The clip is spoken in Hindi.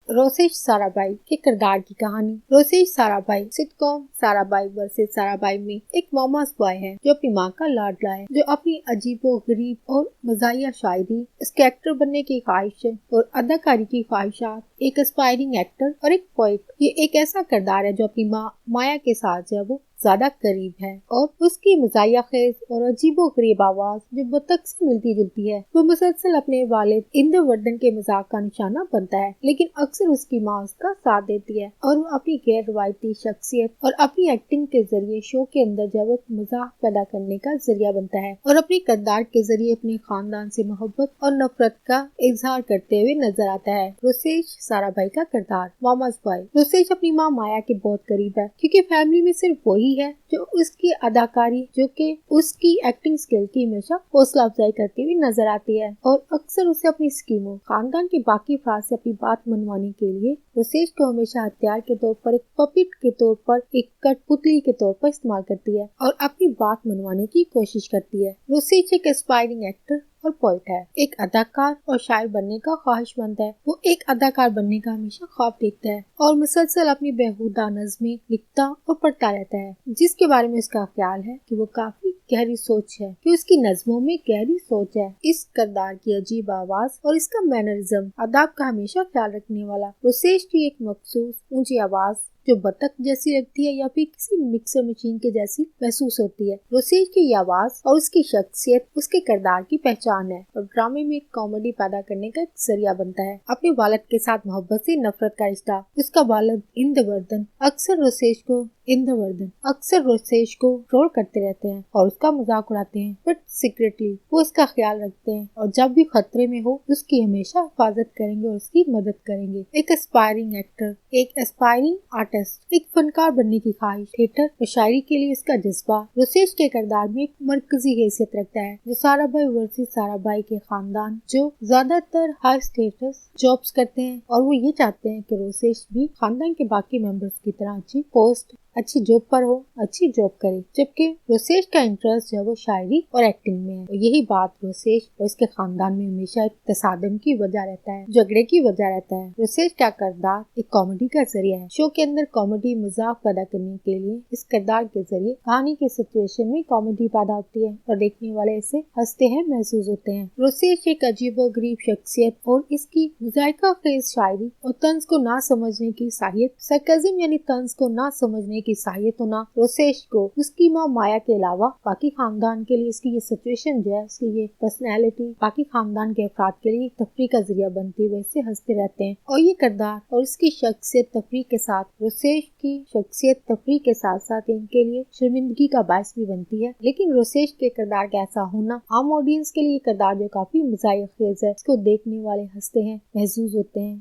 रोसेश साराभाई के किरदार की कहानी। रोसेश साराभाई सिटकॉम साराभाई वर्सेस साराभाई में एक मॉमस बॉय है जो अपनी माँ का लाडला है, जो अपनी अजीबोगरीब और मज़ाहिया शायरी, इसके एक्टर बनने की ख्वाहिश और अदाकारी की ख्वाहिशात, एक एस्पायरिंग एक्टर और एक पोइट। ये एक ऐसा किरदार है जो अपनी माँ माया के साथ जो है वो ज्यादा करीब है और उसकी मज़ाहिया खेज और अजीबोगरीब आवाज जो बतख से मिलती जुलती है, वो मुसलसल अपने वालिद इंद्रवर्धन के मजाक का निशाना बनता है। लेकिन अक्सर उसकी माँ उसका साथ देती है और वो अपनी गैर रवायती शख्सियत और अपनी एक्टिंग के जरिए शो के अंदर जब मजाक पैदा करने का जरिया बनता है और अपने किरदार के जरिए अपने खानदान से मोहब्बत और नफरत का इजहार करते हुए नजर आता है। रोसेश साराभाई का किरदार मॉमस बॉय। रोसेश अपनी माँ माया के बहुत करीब है क्योंकि फैमिली में सिर्फ वही है जो उसकी अदाकारी, जो कि उसकी एक्टिंग स्किल की हमेशा हौसला अफजाई करती हुई नजर आती है और अक्सर उसे अपनी स्कीमों, खानदान के बाकी अफराद से अपनी बात मनवाने के लिए रोसेश को हमेशा हथियार के तौर पर, एक पपिट के तौर पर, एक कठपुतली के तौर पर इस्तेमाल करती है और अपनी बात मनवाने की कोशिश करती है। रोसेश एक एस्पायरिंग एक्टर और पोइट है, एक अदाकार और शायर बनने का ख्वाहिशमंद है। वो एक अदाकार बनने का हमेशा ख्वाब देखता है और मुसलसल अपनी बेहुदा नज़में लिखता और पढ़ता रहता है, जिसके बारे में उसका ख्याल है कि वो काफी गहरी सोच है, कि उसकी नज़मों में गहरी सोच है। इस किरदार की अजीब आवाज और इसका मैनरिज्म आदाब का हमेशा ख्याल रखने वाला रोसेश की एक मखसूस ऊंची आवाज जो बतख जैसी लगती है या फिर किसी मिक्सर मशीन के जैसी महसूस होती है। रोसेश की आवाज और उसकी शख्सियत उसके किरदार की पहचान है और ड्रामे में कॉमेडी पैदा करने का एक जरिया बनता है। अपने वालिद के साथ मोहब्बत से नफरत का रिश्ता। उसका वालिद इंद्रवर्धन अक्सर रोसेश को ट्रोल करते रहते हैं और उसका मजाक उड़ाते हैं, बट सीक्रेटली वो उसका ख्याल रखते हैं और जब भी खतरे में हो उसकी हमेशा हिफाजत करेंगे और उसकी मदद करेंगे। एक एस्पायरिंग एक्टर, एक एस्पायरिंग आर्टिस्ट, एक फनकार बनने की ख्वाहिश, थिएटर और शायरी के लिए उसका जज्बा रोसेश के किरदार में एक मरकजी हैसियत रखता है। जो साराभाई वर्सेस साराभाई के खानदान जो ज्यादातर हाई स्टेटस जॉब्स करते हैं और वो ये चाहते हैं कि रोसेश भी खानदान के बाकी मेंबर्स की तरह अच्छी पोस्ट, अच्छी जॉब पर हो, अच्छी जॉब करे, जबकि रोसेश का इंटरेस्ट जो है वो शायरी और एक्टिंग में है। और यही बात रोसेश और उसके खानदान में हमेशा एक तसादम की वजह रहता है, झगड़े की वजह रहता है। रोसेश का किरदार एक कॉमेडी का जरिया है। शो के अंदर कॉमेडी मजाक पैदा करने के लिए इस किरदार के जरिए कहानी के सिचुएशन में कॉमेडी पैदा होती है और देखने वाले इसे हंसते हैं, महसूस होते हैं। रोसेश एक अजीबोगरीब शख्सियत और इसकी मुज़ायका खेज शायरी और तंज को ना समझने की साहियत, सरकज़म यानी तंज को ना समझने की साहियत होना रोसेश को उसकी माँ माया के अलावा बाकी खानदान के लिए इसकी ये सिचुएशन जो है, इसकी ये पर्सनैलिटी बाकी खानदान के अफराद के लिए तफरीह का जरिया बनती है, वैसे हंसते रहते हैं। और ये किरदार और इसकी शख्सियत तफरीह के साथ, रोसेश की शख्सियत तफरीह के साथ साथ इनके लिए शर्मिंदगी का बायस भी बनती है। लेकिन रोसेश के किरदार का ऐसा होना आम ऑडियंस के लिए किरदार जो काफी मज़ाहिया खेज है, इसको देखने वाले हंसते हैं, महसूस होते हैं।